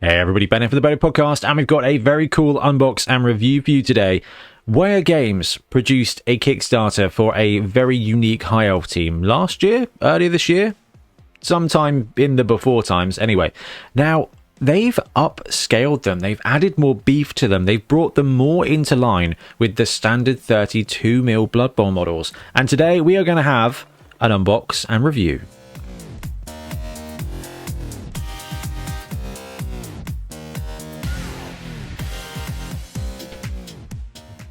Hey everybody, Bonehead for the Bonehead podcast, and we've got a very cool unbox and review for you today. Waia Games produced a Kickstarter for a very unique High Elf team earlier this year, sometime in the before times anyway. Now, they've upscaled them, they've added more beef to them, they've brought them more into line with the standard 32mm Blood Bowl models, and today we are going to have an unbox and review.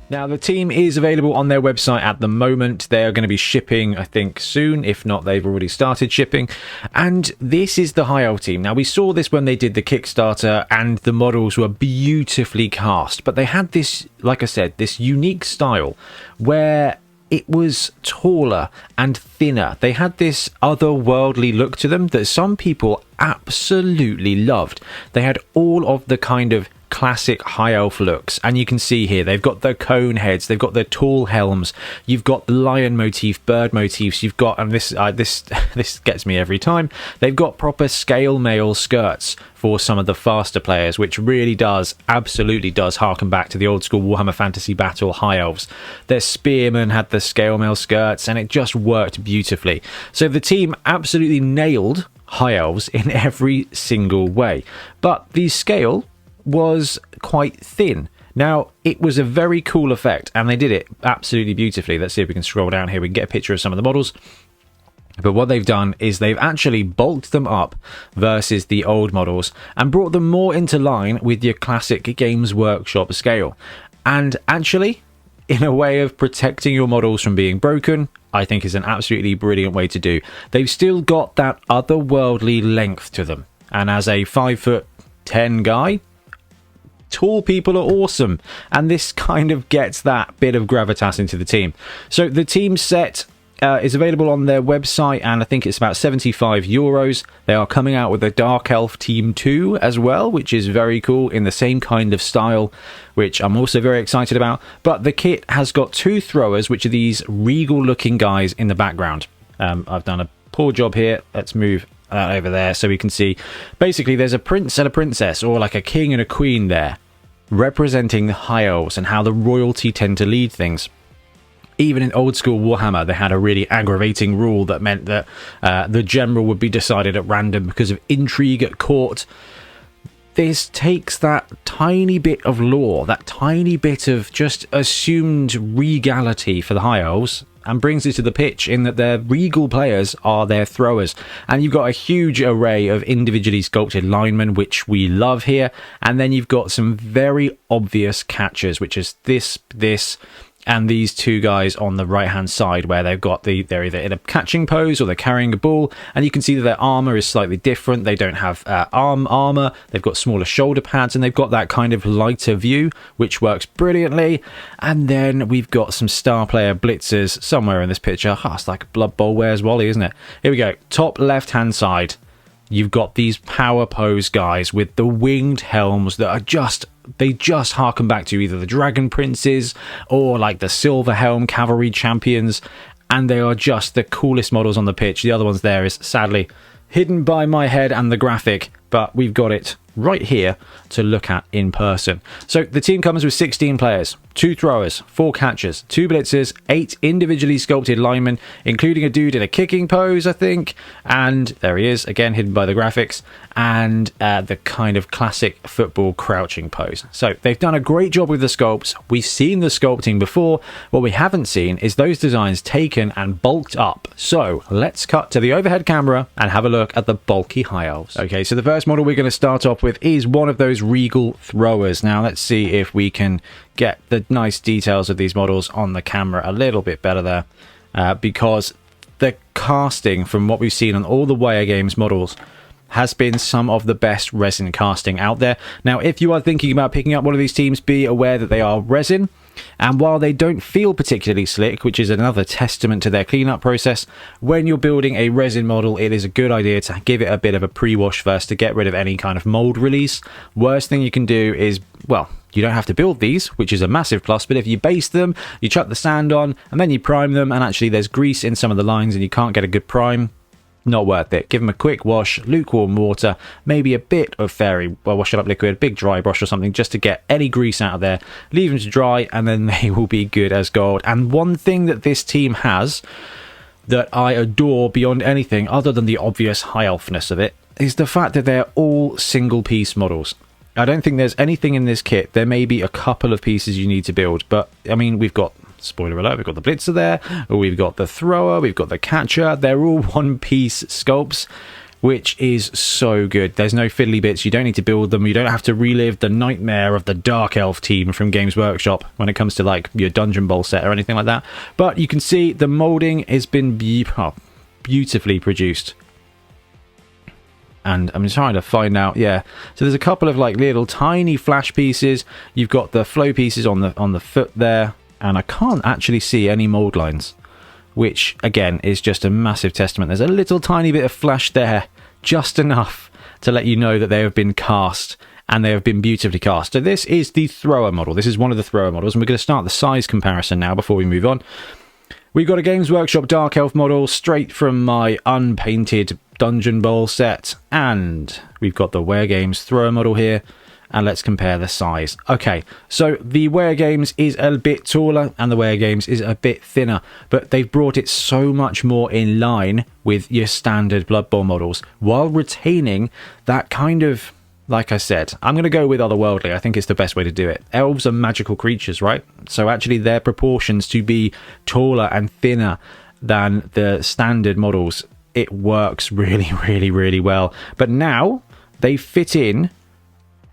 Now, the team is available on their website at the moment. They are going to be shipping, I think, soon. If not, they've already started shipping. And this is the High Elf team. Now, we saw this when they did the Kickstarter, and the models were beautifully cast. But they had this, like I said, this unique style where it was taller and thinner. They had this otherworldly look to them that some people absolutely loved. They had all of the kind of classic High Elf looks, and you can see here they've got the cone heads, they've got the tall helms, you've got the lion motif, bird motifs, you've got, and this gets me every time, they've got proper scale mail skirts for some of the faster players, which really absolutely does harken back to the old school Warhammer Fantasy Battle High Elves. Their spearmen had the scale mail skirts, and it just worked beautifully. So the team absolutely nailed High Elves in every single way, but the scale was quite thin. Now, it was a very cool effect, and they did it absolutely beautifully. Let's see if we can scroll down here. We can get a picture of some of the models. But what they've done is they've actually bulked them up versus the old models and brought them more into line with your classic Games Workshop scale. And actually, in a way of protecting your models from being broken, I think is an absolutely brilliant way to do. They've still got that otherworldly length to them. And as a 5'10" guy, tall people are awesome, and this kind of gets that bit of gravitas into the team. So the team set is available on their website, and I think it's about €75. They are coming out with a Dark Elf Team 2 as well, which is very cool, in the same kind of style, which I'm also very excited about. But the kit has got two throwers, which are these regal looking guys in the background. I've done a poor job here. Let's move over there so we can see. Basically, there's a prince and a princess, or like a king and a queen there, representing the High Elves and how the royalty tend to lead things. Even in old school Warhammer, they had a really aggravating rule that meant that the general would be decided at random because of intrigue at court. This takes that tiny bit of lore, that tiny bit of just assumed regality for the High Elves, and brings it to the pitch in that their regal players are their throwers. And you've got a huge array of individually sculpted linemen, which we love here. And then you've got some very obvious catchers, which is this, and these two guys on the right hand side, where they're either in a catching pose or they're carrying a ball, and you can see that their armor is slightly different. They don't have armor, they've got smaller shoulder pads, and they've got that kind of lighter view, which works brilliantly. And then we've got some star player blitzers somewhere in this picture. It's like Blood Bowl Where's Wally, isn't it? Here we go, top left hand side, you've got these power pose guys with the winged helms that are they just harken back to either the Dragon Princes or like the Silver Helm Cavalry Champions, and they are just the coolest models on the pitch. The other ones there is sadly hidden by my head and the graphic, but we've got it right here to look at in person. So the team comes with 16 players, 2 throwers, 4 catchers, 2 blitzers, 8 individually sculpted linemen, including a dude in a kicking pose, I think, and there he is, again hidden by the graphics, and the kind of classic football crouching pose. So they've done a great job with the sculpts. We've seen the sculpting before. What we haven't seen is those designs taken and bulked up. So let's cut to the overhead camera and have a look at the bulky High Elves. Okay, so the first model we're going to start off with is one of those regal throwers. Now let's see if we can get the nice details of these models on the camera a little bit better there, because the casting from what we've seen on all the Waia Games models has been some of the best resin casting out there. Now, if you are thinking about picking up one of these teams, be aware that they are resin, and while they don't feel particularly slick, which is another testament to their cleanup process, when you're building a resin model, it is a good idea to give it a bit of a pre-wash first to get rid of any kind of mold release. Worst thing you can do is, well, you don't have to build these, which is a massive plus, but if you base them, you chuck the sand on, and then you prime them, and actually there's grease in some of the lines and you can't get a good prime, Not worth it. Give them a quick wash, lukewarm water, maybe a bit of fairy, well, wash it up liquid, big dry brush or something, just to get any grease out of there. Leave them to dry, and then they will be good as gold. And one thing that this team has that I adore beyond anything, other than the obvious high elfness of it, is the fact that they're all single piece models. I don't think there's anything in this kit. There may be a couple of pieces you need to build, but I mean, we've got, spoiler alert, we've got the blitzer there, we've got the thrower, we've got the catcher. They're all one piece sculpts, which is so good. There's no fiddly bits. You don't need to build them. You don't have to relive the nightmare of the Dark Elf team from Games Workshop when it comes to like your Dungeon Bowl set or anything like that. But you can see the molding has been beautifully produced. And I'm trying to find out, yeah. So there's a couple of like little tiny flash pieces. You've got the flow pieces on the foot there. And I can't actually see any mold lines, which again is just a massive testament. There's a little tiny bit of flash there, just enough to let you know that they have been cast, and they have been beautifully cast. So this is the thrower model. This is one of the thrower models, and we're going to start the size comparison now before we move on. We've got a Games Workshop Dark Elf model straight from my unpainted Dungeon Bowl set, and we've got the Waia Games thrower model here. And let's compare the size. Okay, so the Waia Games is a bit taller and the Waia Games is a bit thinner, but they've brought it so much more in line with your standard Blood Bowl models while retaining that kind of, like I said, I'm going to go with otherworldly. I think it's the best way to do it. Elves are magical creatures, right? So actually their proportions to be taller and thinner than the standard models, it works really, really, really well. But now they fit in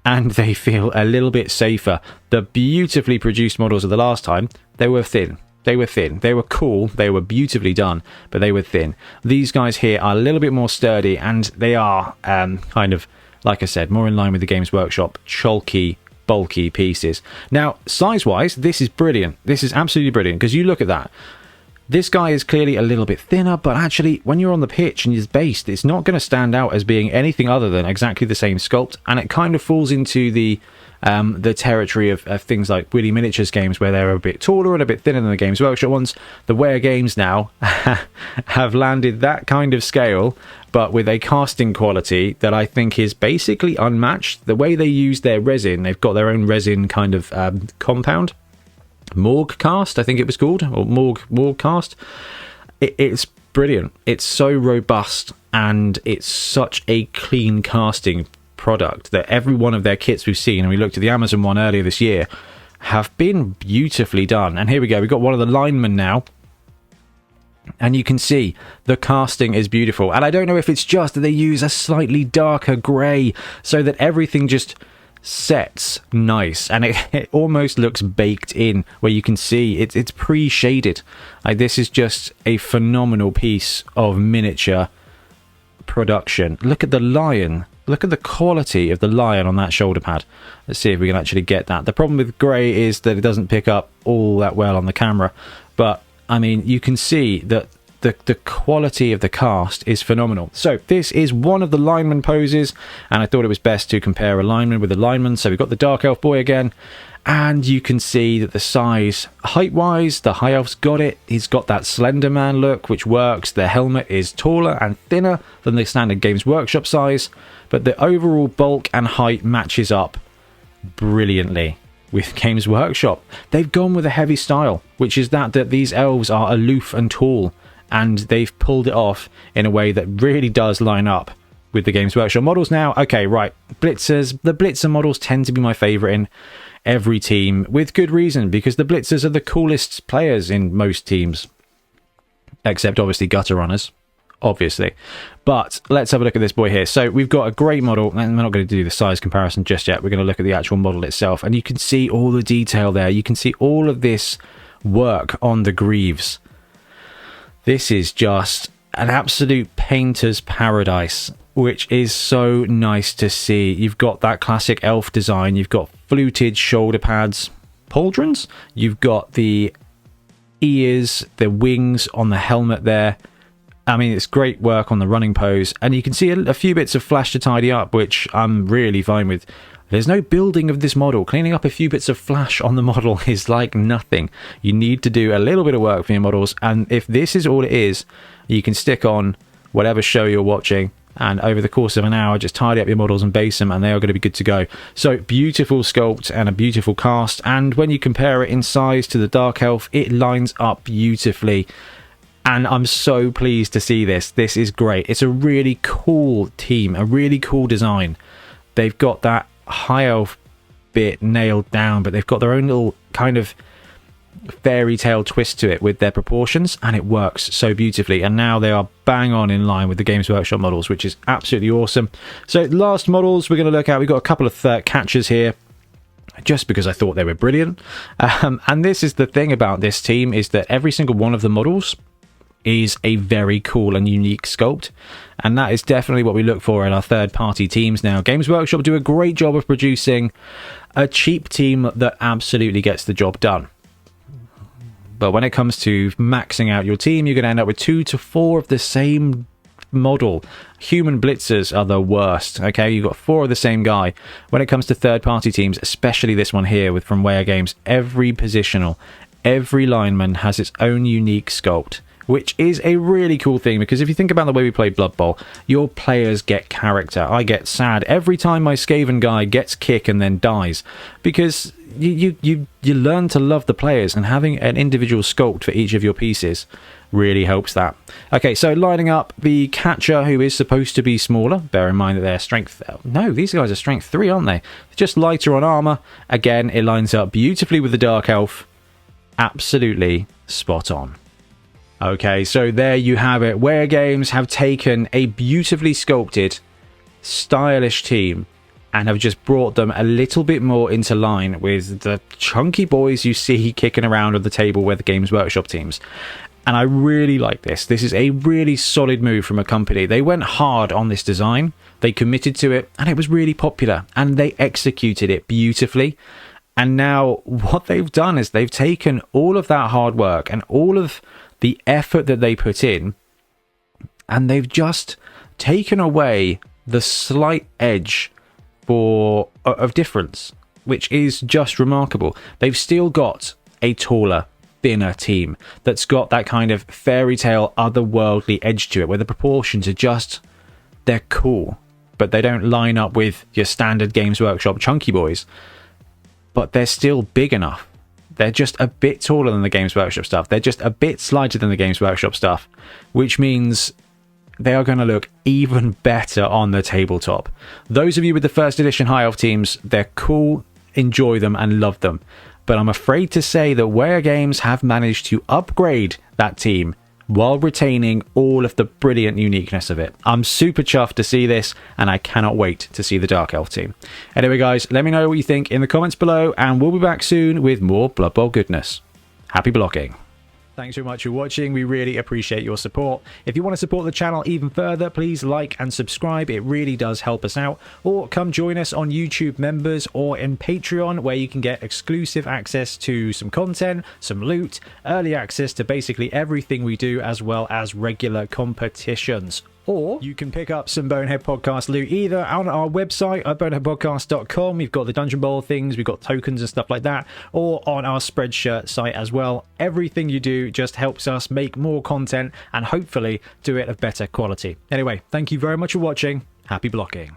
and they feel a little bit safer. The beautifully produced models of the last time, they were thin. They were thin. They were cool. They were beautifully done, but they were thin. These guys here are a little bit more sturdy, and they are kind of, like I said, more in line with the Games Workshop, chalky, bulky pieces. Now, size-wise, this is brilliant. This is absolutely brilliant, because you look at that. This guy is clearly a little bit thinner, but actually, when you're on the pitch and he's based, it's not going to stand out as being anything other than exactly the same sculpt, and it kind of falls into the territory of things like Willy Miniatures games, where they're a bit taller and a bit thinner than the Games Workshop ones. The Waia Games now have landed that kind of scale, but with a casting quality that I think is basically unmatched. The way they use their resin, they've got their own resin kind of compound. Morg cast, I think it was called, or Morg cast. It's brilliant. It's so robust, and it's such a clean casting product that every one of their kits we've seen, and we looked at the Amazon one earlier this year, have been beautifully done. And here we go, we've got one of the linemen now, and you can see the casting is beautiful. And I don't know if it's just that they use a slightly darker grey so that everything just sets nice, and it almost looks baked in, where you can see it's pre-shaded. Like, this is just a phenomenal piece of miniature production. Look at the lion. Look at the quality of the lion on that shoulder pad. Let's see if we can actually get that. The problem with grey is that it doesn't pick up all that well on the camera, but I mean, you can see that the quality of the cast is phenomenal. So this is one of the lineman poses, and I thought it was best to compare a lineman with a lineman. So we've got the Dark Elf boy again, and you can see that the size, height-wise, the High Elf's got it. He's got that Slender Man look, which works. The helmet is taller and thinner than the standard Games Workshop size, but the overall bulk and height matches up brilliantly with Games Workshop. They've gone with a heavy style, which is that these elves are aloof and tall, and they've pulled it off in a way that really does line up with the Games Workshop models. Now, okay, right, Blitzers. The Blitzer models tend to be my favourite in every team, with good reason, because the Blitzers are the coolest players in most teams, except obviously Gutter Runners, obviously. But let's have a look at this boy here. So we've got a great model, and we're not going to do the size comparison just yet. We're going to look at the actual model itself, and you can see all the detail there. You can see all of this work on the greaves. This is just an absolute painter's paradise, which is so nice to see. You've got that classic elf design. You've got fluted shoulder pads, pauldrons. You've got the ears, the wings on the helmet there. I mean, it's great work on the running pose. And you can see a few bits of flash to tidy up, which I'm really fine with. There's no building of this model. Cleaning up a few bits of flash on the model is like nothing. You need to do a little bit of work for your models, and if this is all it is, you can stick on whatever show you're watching, and over the course of an hour just tidy up your models and base them, and they are going to be good to go. So beautiful sculpt and a beautiful cast, and when you compare it in size to the Dark Elf, it lines up beautifully, and I'm so pleased to see this. This is great. It's a really cool team, a really cool design. They've got that High Elf bit nailed down, but they've got their own little kind of fairy tale twist to it with their proportions, and it works so beautifully, and now they are bang on in line with the Games Workshop models, which is absolutely awesome. So last models we're going to look at, we've got a couple of catchers here just because I thought they were brilliant, and this is the thing about this team, is that every single one of the models is a very cool and unique sculpt, and that is definitely what we look for in our third-party teams now. Games Workshop do a great job of producing a cheap team that absolutely gets the job done. But when it comes to maxing out your team, you're going to end up with 2 to 4 of the same model. Human blitzers are the worst. Okay, you've got 4 of the same guy. When it comes to third-party teams, especially this one here from Waia Games, every positional, every lineman has its own unique sculpt, which is a really cool thing, because if you think about the way we play Blood Bowl, your players get character. I get sad every time my Skaven guy gets kick and then dies, because you learn to love the players, and having an individual sculpt for each of your pieces really helps that. Okay, so lining up the catcher, who is supposed to be smaller. Bear in mind that they're strength... No, these guys are strength 3, aren't they? They're just lighter on armor. Again, it lines up beautifully with the Dark Elf. Absolutely spot on. Okay, so there you have it. Waia Games have taken a beautifully sculpted, stylish team and have just brought them a little bit more into line with the chunky boys you see kicking around on the table with the Games Workshop teams. And I really like this. This is a really solid move from a company. They went hard on this design, they committed to it, and it was really popular, and they executed it beautifully. And now what they've done is they've taken all of that hard work and all of the effort that they put in, and they've just taken away the slight edge of difference, which is just remarkable. They've still got a taller, thinner team that's got that kind of fairy tale, otherworldly edge to it, where the proportions are just, they're cool, but they don't line up with your standard Games Workshop chunky boys, but they're still big enough. They're just a bit taller than the Games Workshop stuff. They're just a bit slighter than the Games Workshop stuff, which means they are going to look even better on the tabletop. Those of you with the first edition High Elf teams, they're cool, enjoy them and love them. But I'm afraid to say that Waia Games have managed to upgrade that team while retaining all of the brilliant uniqueness of it. I'm super chuffed to see this, and I cannot wait to see the Dark Elf team. Anyway guys, let me know what you think in the comments below, and we'll be back soon with more Blood Bowl goodness. Happy blocking. Thanks very much for watching. We really appreciate your support. If you want to support the channel even further, please like and subscribe. It really does help us out. Or come join us on YouTube Members or in Patreon, where you can get exclusive access to some content, some loot, early access to basically everything we do, as well as regular competitions. Or you can pick up some Bonehead Podcast loot either on our website at boneheadpodcast.com. We've got the Dungeon Bowl things, we've got tokens and stuff like that, or on our Spreadshirt site as well. Everything you do just helps us make more content and hopefully do it of better quality. Anyway, thank you very much for watching. Happy blocking.